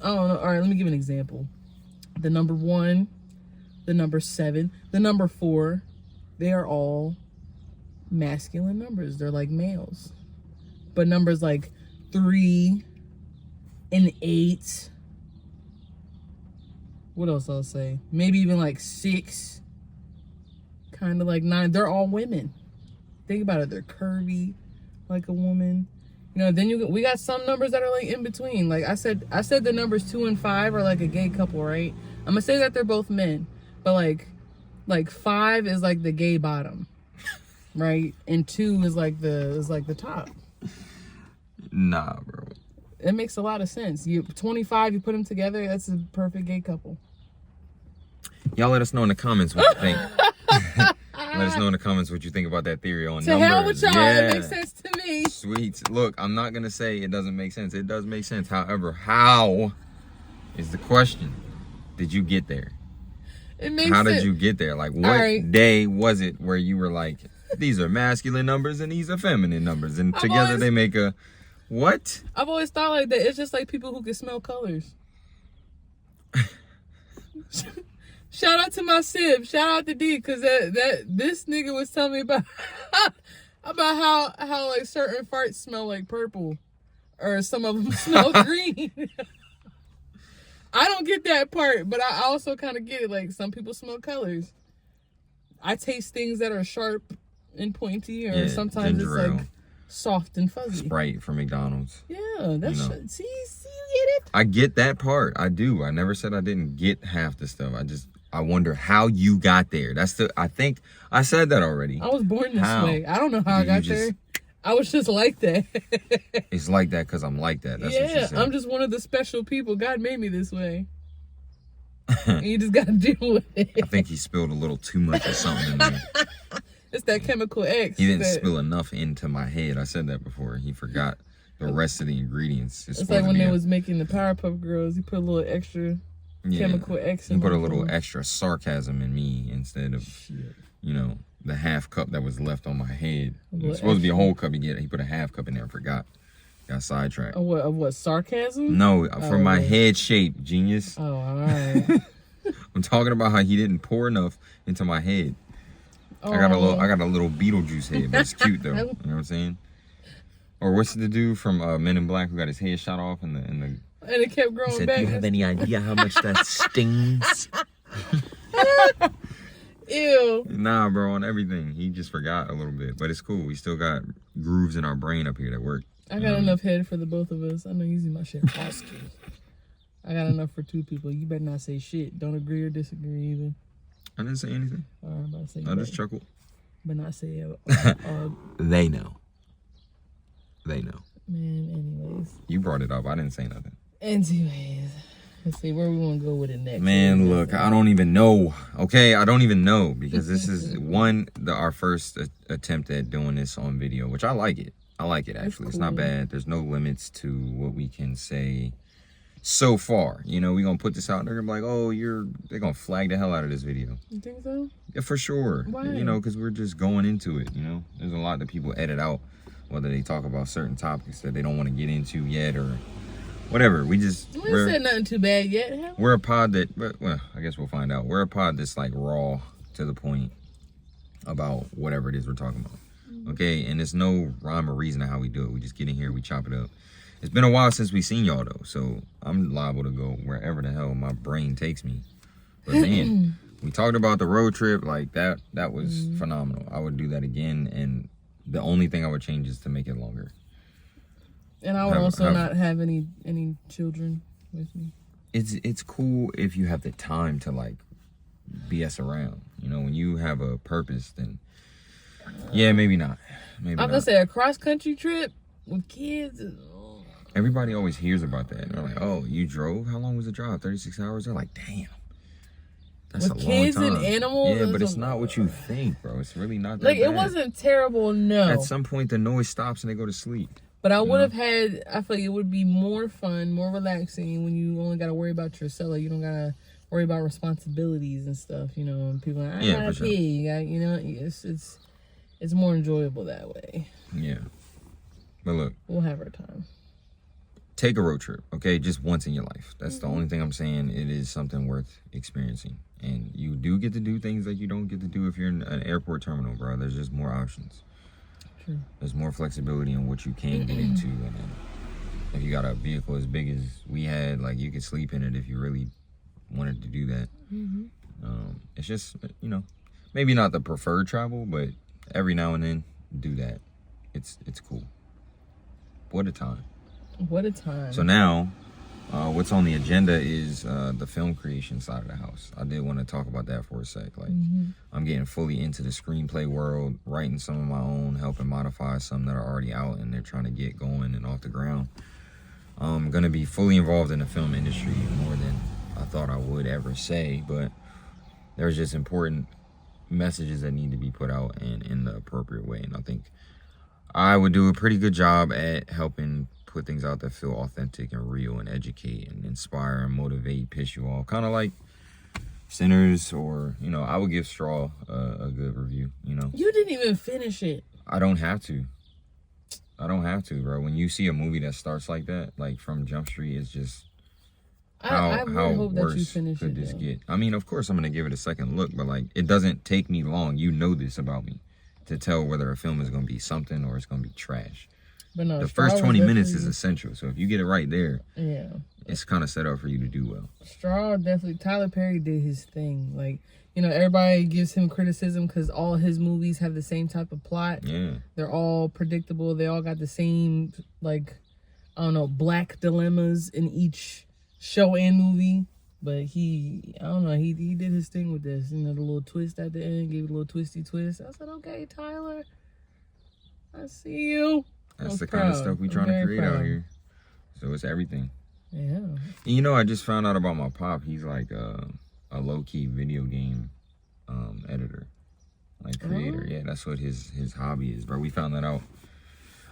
I don't know. All right, let me give an example. The number 1, the number 7, the number 4, they are all masculine numbers. They're like males. But numbers like 3 and 8. What else I'll say? Maybe even like 6. Kind of like 9. They're all women. Think about it. They're curvy, like a woman. You know, then we got some numbers that are like in between. Like I said the numbers 2 and 5 are like a gay couple, right? I'm gonna say that they're both men, but like 5 is like the gay bottom, right? And 2 is like the top. Nah, bro. It makes a lot of sense. 25, you put them together, that's a perfect gay couple. Y'all let us know in the comments what you think. Let us know in the comments what you think about that theory on To numbers. hell with y'all, Yeah. it makes sense to me. Sweet. Look, I'm not gonna say it doesn't make sense. It does make sense. However, how is the question? Did you get there? It makes How sense. did you get there? Like, what right. day was it where you were like, these are masculine numbers and these are feminine numbers, and I've together always- they make a what? I've always thought like that. It's just like people who can smell colors. Shout out to my sib. Shout out to D, because this nigga was telling me about how like certain farts smell like purple, or some of them smell green. I don't get that part, but I also kind of get it. Like, some people smell colors. I taste things that are sharp and pointy, or Yeah, sometimes ginger it's ale. like soft and fuzzy. Sprite from McDonald's. Yeah, that's You know. see, you get it. I get that part. I do. I never said I didn't get half the stuff. I wonder how you got there. I think I said that already. I was born this How? way. I don't know how I Do you got there. I was just like that. It's like that because I'm like that. That's what she Yeah, said. I'm just one of the special people. God made me this way. And you just gotta deal with it. I think he spilled a little too much of something in there. It's that chemical X. He didn't that- spill enough into my head. I said that before. He forgot the rest of the ingredients. It's like when they was making the Powerpuff Girls, you put a little extra chemical X in He put a my little food. extra sarcasm in me instead of, the half cup that was left on my head. It little was supposed to be a extra. whole cup. He put a half cup in there and forgot. Got sidetracked. Of what, sarcasm? No, for my okay. head shape, genius. Oh, alright. I'm talking about how he didn't pour enough into my head. I got a little Beetlejuice head, but it's cute though. You know what I'm saying? Or what's the dude from Men in Black who got his head shot off in the And it kept growing said, back. "Do you have any idea how much that stings?" Ew. Nah, bro, on everything. He just forgot a little bit, but it's cool. We still got grooves in our brain up here that work. I got enough head for the both of us. I know using my shit. I got enough for 2 people. You better not say shit. Don't agree or disagree either. I didn't say anything. All right, I'm about to say I just chuckled. but not say They know. They know. Man, anyways. You brought it up. I didn't say nothing. Anyways. Let's see where we want to go with it next. Man, look, I don't even know. Okay, I don't even know because this is our first attempt at doing this on video, which I like it. I like it actually. Cool. It's not bad. There's no limits to what we can say so far. You know, we're gonna put this out and they're gonna be like, oh, they're gonna flag the hell out of this video. You think so? Yeah, for sure. Why? You know, because we're just going into it, you know. There's a lot that people edit out, whether they talk about certain topics that they don't want to get into yet or whatever. We said nothing too bad yet. We're a pod that, well, I guess we'll find out. We're a pod that's like raw to the point about whatever it is we're talking about. Okay, and there's no rhyme or reason to how we do it. We just get in here, we chop it up. It's been a while since we seen y'all though, so I'm liable to go wherever the hell my brain takes me. But man, we talked about the road trip, like that was phenomenal. I would do that again, and the only thing I would change is to make it longer. And I would also not have any children with me. It's cool if you have the time to like BS around. You know, when you have a purpose, then yeah, maybe not. Maybe I'm gonna say a cross country trip with kids. Everybody always hears about that. And they're like, "Oh, you drove? How long was the drive? 36 hours?" They're like, "Damn, that's with a long time." And animals. Yeah, but it's not what you think, bro. It's really not that like bad. It wasn't terrible. No. At some point, the noise stops and they go to sleep. But I would have had, I feel like it would be more fun, more relaxing when you only got to worry about yourself. Like you don't got to worry about responsibilities and stuff, you know. And people are like, I gotta pee. Sure. You know, it's more enjoyable that way. Yeah. But look. We'll have our time. Take a road trip, okay? Just once in your life. That's the only thing I'm saying. It is something worth experiencing. And you do get to do things that you don't get to do if you're in an airport terminal, bro. There's just more options. True. There's more flexibility in what you can get into, and then if you got a vehicle as big as we had, like you could sleep in it if you really wanted to do that. It's just, you know, maybe not the preferred travel, but every now and then do that. It's cool. What a time. What a time. So now what's on the agenda is the film creation side of the house. I did want to talk about that for a sec. Like, I'm getting fully into the screenplay world, writing some of my own, helping modify some that are already out and they're trying to get going and off the ground. I'm going to be fully involved in the film industry more than I thought I would ever say, but there's just important messages that need to be put out and in the appropriate way. And I think I would do a pretty good job at helping put things out that feel authentic and real and educate and inspire and motivate, piss you off. Kind of like Sinners, or, you know, I would give Straw a good review, you know. You didn't even finish it. I don't have to. Bro. When you see a movie that starts like that, like from Jump Street, it's just how worse could this get? I mean, of course I'm going to give it a second look, but like it doesn't take me long. You know this about me, to tell whether a film is going to be something or it's going to be trash. But no, the first 20 minutes is essential. So if you get it right there, yeah, it's kind of set up for you to do well. Straw definitely. Tyler Perry did his thing. Like, you know, everybody gives him criticism because all his movies have the same type of plot. Yeah, they're all predictable. They all got the same, like, I don't know, black dilemmas in each show and movie. But he did his thing with this. You know, the little twist at the end, gave it a little twisty twist. I said, okay, Tyler, I see you. That's the kind of stuff we trying to create out here. So it's everything. Yeah. And you know, I just found out about my pop. He's like a low-key video game editor, like creator. Yeah, that's what his hobby is, bro. We found that out.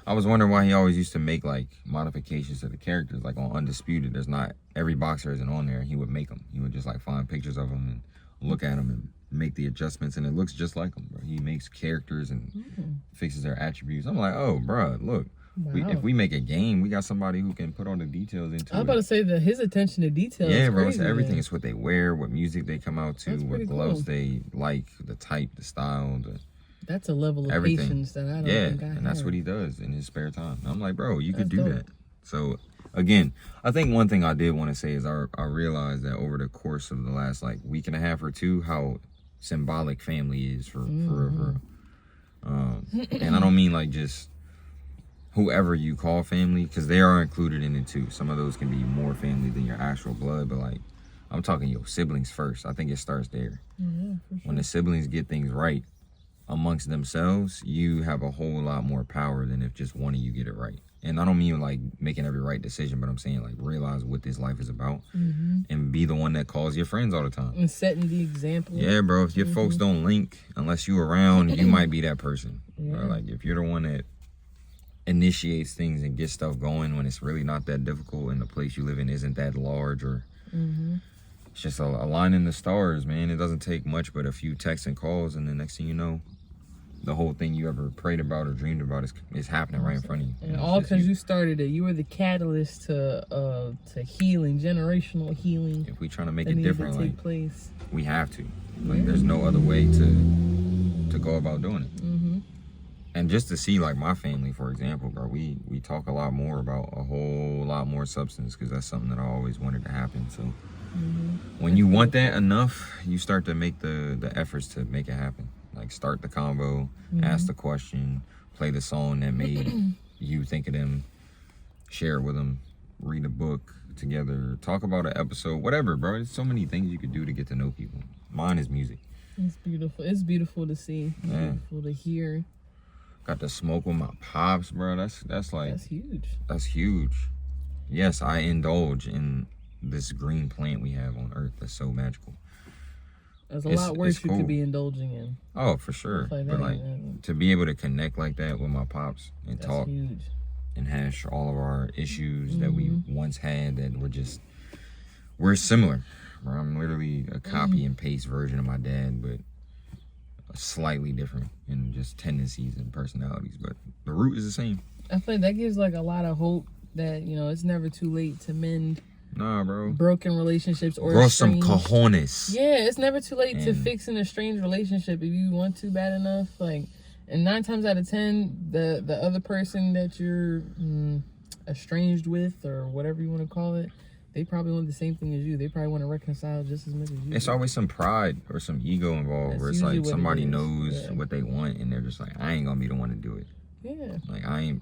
I was wondering why he always used to make like modifications to the characters. Like on Undisputed, there's not every boxer isn't on there. He would make them. He would just like find pictures of them and look at them and make the adjustments, and it looks just like them, bro. He makes characters and fixes their attributes. I'm like, oh, bro, look. Wow. If we make a game, we got somebody who can put all the details into it. I was about to say that his attention to detail is bro, crazy, it's everything. Man. It's what they wear, what music they come out to, what gloves they like, the type, the style, that's a level of patience that I don't think I have. And that's what he does in his spare time. I'm like, bro, you could do that. So, again, I think one thing I did want to say is I realized that over the course of the last, like, week and a half or two, how symbolic family is for real. And I don't mean, like, just whoever you call family, because they are included in it, too. Some of those can be more family than your actual blood, but, like, I'm talking your siblings first. I think it starts there. Yeah, for sure. When the siblings get things right, amongst themselves, you have a whole lot more power than if just one of you get it right. And I don't mean like making every right decision, but I'm saying like realize what this life is about and be the one that calls your friends all the time. And setting the example. Yeah, bro. If your folks don't link, unless you around, you might be that person. Yeah. Or like if you're the one that initiates things and gets stuff going when it's really not that difficult and the place you live in isn't that large, or it's just a line in the stars, man. It doesn't take much but a few texts and calls, and the next thing you know, the whole thing you ever prayed about or dreamed about is happening right in front of you. And all because you started it. You were the catalyst to healing, generational healing. If we trying to make it different, like, place. we have to. Like, there's no other way to go about doing it. And just to see, like, my family, for example, bro, we talk a lot more about a whole lot more substance, because that's something that I always wanted to happen. So when you want that enough, you start to make the efforts to make it happen. Like, start the convo, ask the question, play the song that made you think of them, share it with them, read a book together, talk about an episode, whatever, bro. There's so many things you could do to get to know people. Mine is music. It's beautiful. It's beautiful to see. It's beautiful to hear. Got to smoke with my pops, bro. That's like... That's huge. That's huge. Yes, I indulge in this green plant we have on Earth that's so magical. There's a lot worse you could be indulging in. Oh, for sure. Like but like to be able to connect like that with my pops and that's talk huge. And hash all of our issues that we once had that we're similar. Bro, I'm literally a copy and paste version of my dad, but slightly different in just tendencies and personalities. But the root is the same. I feel like that gives like a lot of hope that, you know, it's never too late to mend broken relationships or grow some cojones. Yeah, it's never too late to fix an estranged relationship if you want to bad enough. Like, and 9 times out of 10, the other person that you're estranged with, or whatever you want to call it, they probably want the same thing as you. They probably want to reconcile just as much as you. It's always some pride or some ego involved. Where it's like somebody knows what they want and they're just like, I ain't gonna be the one to do it. Yeah. Like, I ain't...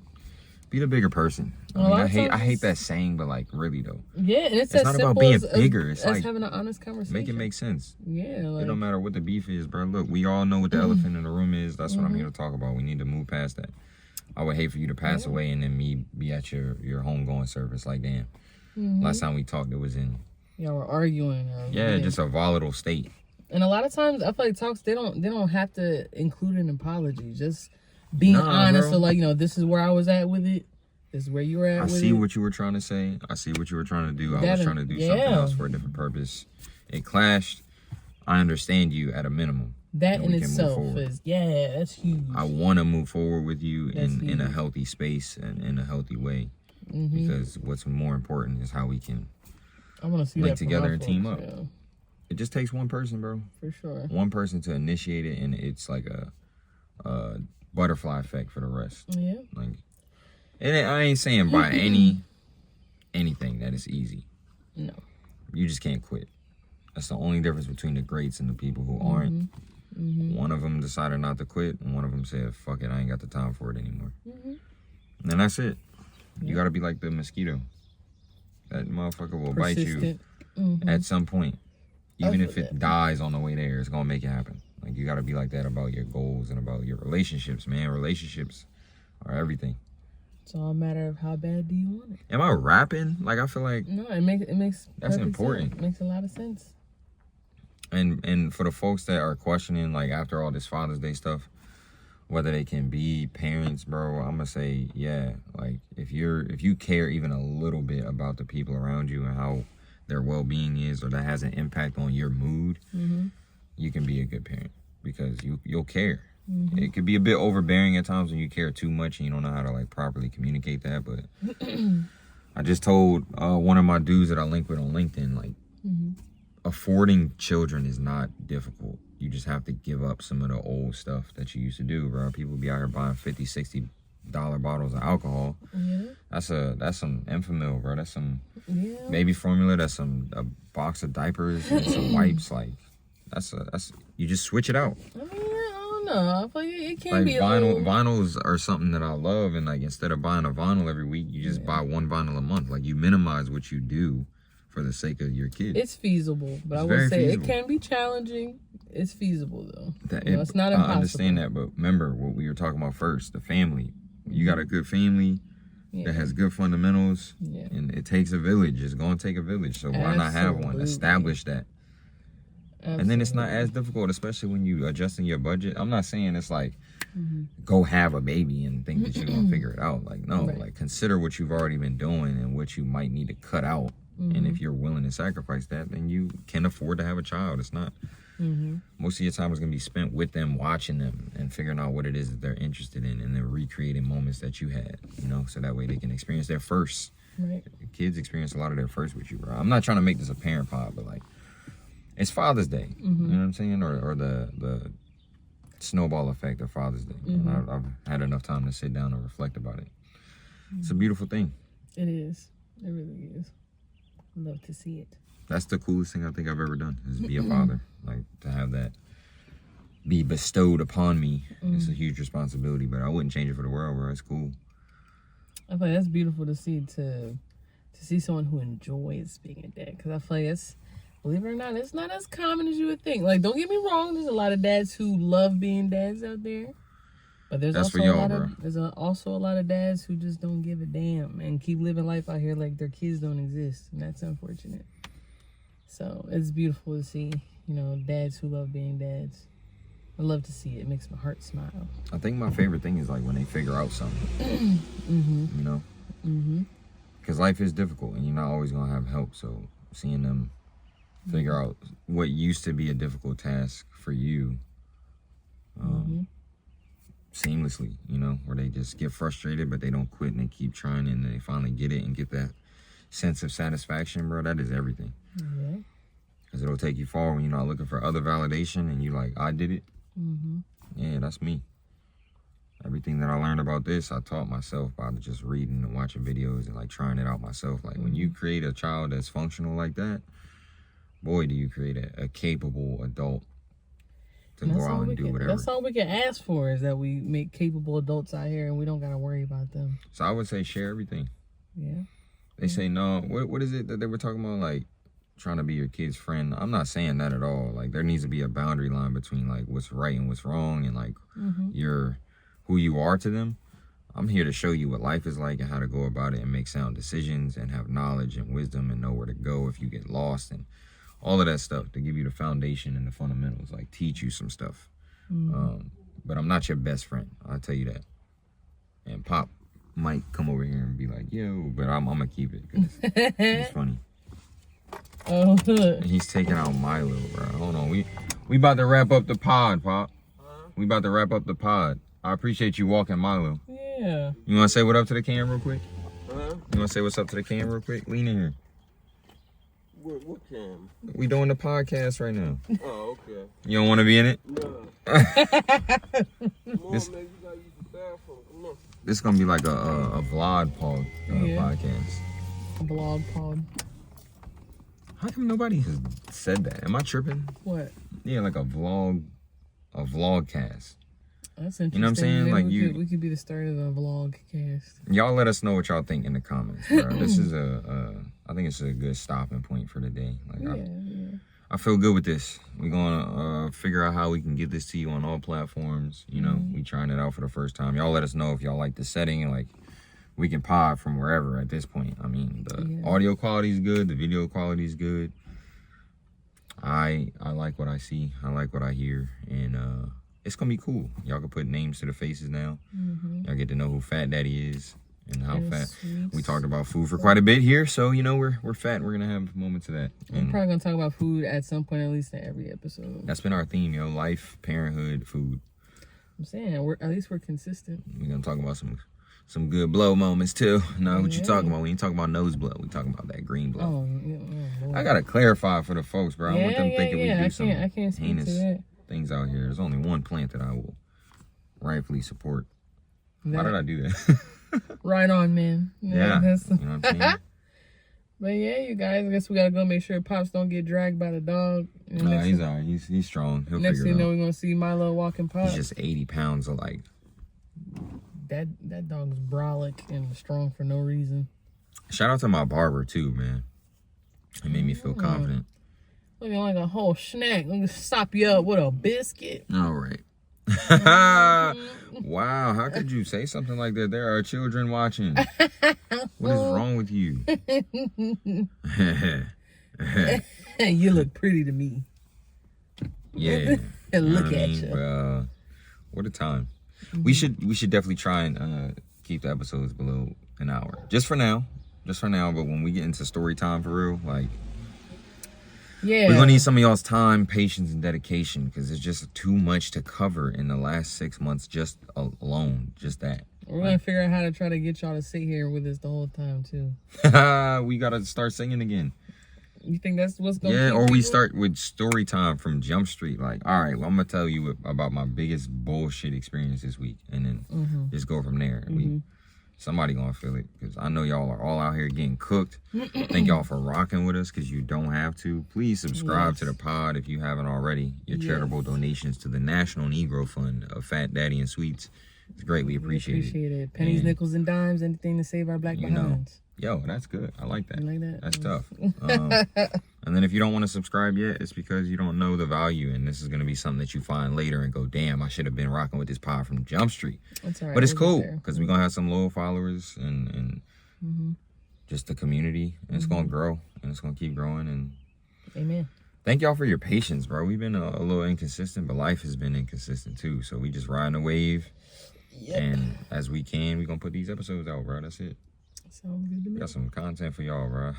Be the bigger person. I hate that saying, but like, really though. Yeah, and it's not about being bigger. It's like having an honest conversation. Make it make sense. Yeah, like, it don't matter what the beef is, bro. Look, we all know what the elephant in the room is. That's what I'm here to talk about. We need to move past that. I would hate for you to pass away and then me be at your homegoing service. Like, damn. Last time we talked, it was in... Y'all were arguing. Just a volatile state. And a lot of times, I feel like talks, they don't have to include an apology. Just being honest. Bro. So, like, you know, this is where I was at with it. This is where you were at with it. I see what you were trying to say. I see what you were trying to do. I was trying to do something else for a different purpose. It clashed. I understand you at a minimum. That in itself is, that's huge. I want to move forward with you in a healthy space and in a healthy way. Because what's more important is how we can link together and team up. Yeah. It just takes one person, bro. For sure. One person to initiate it, and it's like a butterfly effect for the rest. Yeah. Like, and I ain't saying by anything that it's easy. No. You just can't quit. That's the only difference between the greats and the people who aren't. One of them decided not to quit, and one of them said, fuck it, I ain't got the time for it anymore. And that's it. You gotta be like the mosquito. That motherfucker will bite you at some point. Even if it dies on the way there, it's gonna make it happen. Like, you gotta be like that about your goals and about your relationships, man. Relationships are everything. It's all a matter of how bad do you want it. Am I rapping? Like, I feel like... No, it makes that's important. Sense. It makes a lot of sense. And for the folks that are questioning, like, after all this Father's Day stuff, whether they can be parents, bro, I'm gonna say, yeah. Like, if you care even a little bit about the people around you and how their well-being is, or that has an impact on your mood, you can be a good parent, because you'll care. It could be a bit overbearing at times when you care too much and you don't know how to, like, properly communicate that. But I just told one of my dudes that I link with on LinkedIn, like, affording children is not difficult. You just have to give up some of the old stuff that you used to do, bro. People be out here buying $50, $60 bottles of alcohol. That's some Enfamil, bro. That's some baby formula. That's a box of diapers and some wipes. Like, that's you just switch it out. I mean, I don't know. I feel like it can't like be vinyls are something that I love, and like, instead of buying a vinyl every week, you just buy one vinyl a month. Like, you minimize what you do for the sake of your kid. It's feasible, but I would say it can be challenging. It's feasible though. It's not impossible. I understand that, but remember what we were talking about first, the family. You got a good family that has good fundamentals, and it takes a village. It's going to take a village, so why not have one? Establish that. Absolutely. And then it's not as difficult, especially when you adjusting your budget. I'm not saying it's like, go have a baby and think that you're going to figure it out. Like, no, like consider what you've already been doing and what you might need to cut out. And if you're willing to sacrifice that, then you can afford to have a child. It's not, most of your time is going to be spent with them, watching them and figuring out what it is that they're interested in and then recreating moments that you had, you know, so that way they can experience their first. Right. Kids experience a lot of their first with you, bro. I'm not trying to make this a parent pod, but like, it's Father's Day, you know what I'm saying? Or the snowball effect of Father's Day. And I've had enough time to sit down and reflect about it. It's a beautiful thing. It is. It really is. I love to see it. That's the coolest thing I think I've ever done, is be a father. Like, to have that be bestowed upon me. It's a huge responsibility, but I wouldn't change it for the world, bro. It's cool. I feel like that's beautiful to see, to see someone who enjoys being a dad. Because I feel like it's, believe it or not, it's not as common as you would think. Like, don't get me wrong, there's a lot of dads who love being dads out there. But there's also a lot of dads who just don't give a damn and keep living life out here like their kids don't exist. And that's unfortunate. So it's beautiful to see, you know, dads who love being dads. I love to see it. It makes my heart smile. I think my favorite thing is like when they figure out something. You know? Because life is difficult and you're not always going to have help. So seeing them figure out what used to be a difficult task for you seamlessly, you know, where they just get frustrated, but they don't quit and they keep trying and they finally get it and get that sense of satisfaction, bro. That is everything. Because it'll take you far when you're not looking for other validation and you're like, I did it. Yeah, that's me. Everything that I learned about this, I taught myself by just reading and watching videos and like trying it out myself. Like when you create a child that's functional like that, boy, do you create a capable adult to go out and do whatever. That's all we can ask for, is that we make capable adults out here and we don't got to worry about them. So I would say share everything. Yeah. They say, no, what is it that they were talking about? Like trying to be your kid's friend. I'm not saying that at all. Like there needs to be a boundary line between like what's right and what's wrong and like who you are to them. I'm here to show you what life is like and how to go about it and make sound decisions and have knowledge and wisdom and know where to go if you get lost and all of that stuff, to give you the foundation and the fundamentals, like teach you some stuff. But I'm not your best friend, I'll tell you that. And Pop might come over here and be like, yo, but I'm gonna keep it because it's funny. Oh, and he's taking out Milo, bro. Hold on, we about to wrap up the pod, Pop. We about to wrap up the pod. I appreciate you walking Milo. Yeah. You want to say what up to the camera real quick? You want to say what's up to the camera real quick? Lean in here. What cam? We doing the podcast right now. Oh, okay. You don't want to be in it? No. Come on, man. You gotta use the bathroom. Come on. This is going to be like a vlog pod podcast. A blog pod. How come nobody has said that? Am I tripping? What? Yeah, like a vlogcast. That's interesting. You know what I'm saying? Maybe like we could be the start of a vlog cast. Y'all let us know what y'all think in the comments, bro. This is I think it's a good stopping point for the day. Like I feel good with this. We're gonna figure out how we can get this to you on all platforms. You know, we trying it out for the first time. Y'all let us know if y'all like the setting and like we can pod from wherever at this point. I mean, the audio quality is good, the video quality is good. I like what I see. I like what I hear, and it's gonna be cool. Y'all can put names to the faces now. Y'all get to know who Fat Daddy is and how fat. Sweet. We talked about food for quite a bit here, so you know we're fat. And we're gonna have moments of that. We're probably gonna talk about food at some point, at least in every episode. That's been our theme, yo. Life, parenthood, food. I'm saying at least we're consistent. We're gonna talk about some good blow moments too. No, what you talking about when you talk about nose blow? We talking about that green blow. I gotta clarify for the folks, bro. I want them thinking we do some heinous things out here. There's only one plant that I will rightfully support. Why did I do that? Right on, man. Yeah. You know what I'm saying? But yeah, you guys, I guess we gotta go make sure Pops don't get dragged by the dog. No, he's all right. He's strong. He'll next figure thing it you know, out. we're gonna see Milo walking Pops. He's just 80 pounds of like. That dog's brolic and strong for no reason. Shout out to my barber too, man. He made me feel confident. Looking like a whole snack. Let me stop you up with a biscuit. All right. Wow, how could you say something like that? There are children watching. What is wrong with you? You look pretty to me. Yeah. Look at you. Bruh. What a time. We should definitely try and keep the episodes below an hour. Just for now. But when we get into story time for real, like, yeah, we're gonna need some of y'all's time, patience, and dedication, because it's just too much to cover in the last 6 months just alone. Just that. We're gonna figure out how to try to get y'all to sit here with us the whole time too. We gotta start singing again. You think that's what's going? Yeah, or we start with story time from Jump Street. Like, all right, well, I'm gonna tell you about my biggest bullshit experience this week, and then just go from there. Somebody gonna feel it, because I know y'all are all out here getting cooked. Thank y'all for rocking with us, because you don't have to. Please subscribe to the pod if you haven't already. Your charitable donations to the National Negro Fund of Fat Daddy and Sweets. It's greatly appreciated. Pennies, And, nickels, and dimes, anything to save our black behinds. Yo, that's good. I like that. You like that? That's tough. And then if you don't want to subscribe yet, it's because you don't know the value, and this is going to be something that you find later and go, damn, I should have been rocking with this pod from Jump Street. That's all right. But it's cool, because we're going to have some loyal followers and just the community, and it's going to grow, and it's going to keep growing. And amen. Thank y'all for your patience, bro. We've been a little inconsistent, but life has been inconsistent too. So we just riding a wave. Yep. And as we can, we're going to put these episodes out, bro. That's it. Sounds good to me. Got some content for y'all, bro.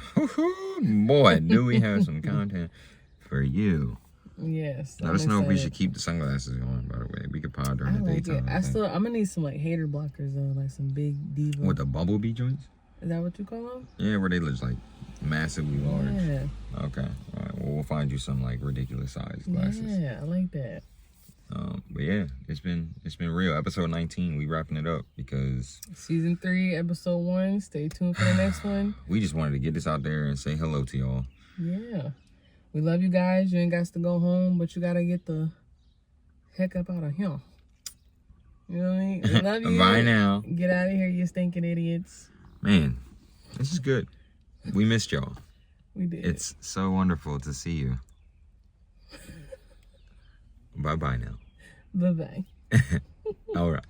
Boy, do we have some content for you. Yes. Let us know if we should keep the sunglasses on, by the way. We could pod during the daytime. I'm going to need some like hater blockers though, like some big diva. With the bumblebee joints? Is that what you call them? Yeah, where they look like massively large. Yeah. Okay. All right. Well, we'll find you some like ridiculous sized glasses. Yeah, I like that. But yeah, it's been real. Episode 19, we wrapping it up because season 3, episode 1. Stay tuned for the next one. We just wanted to get this out there and say hello to y'all. Yeah, we love you guys. You ain't got to go home, but you gotta get the heck up out of here. You know what I mean? We love you. Bye now. Get out of here, you stinking idiots. Man, this is good. We missed y'all. We did. It's so wonderful to see you. Bye-bye now. Bye-bye. All right.